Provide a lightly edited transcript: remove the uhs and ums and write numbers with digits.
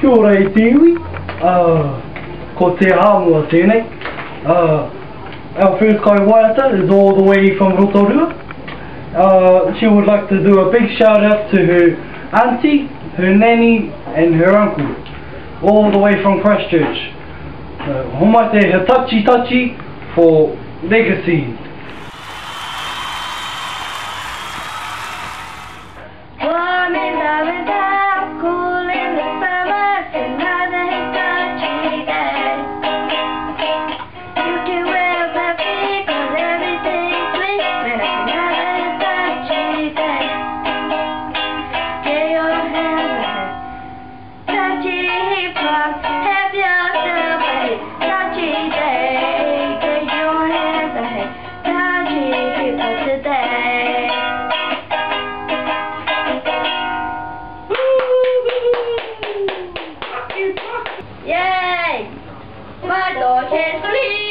Kia ora e te iwi, ko te hāmua tēnei. Our first kai waiata is all the way from Rotorua. She would like to do a big shout out to her auntie, her nanny and her uncle, all the way from Christchurch. Homai te Hitachi for Legacy. Yay! My dog is free!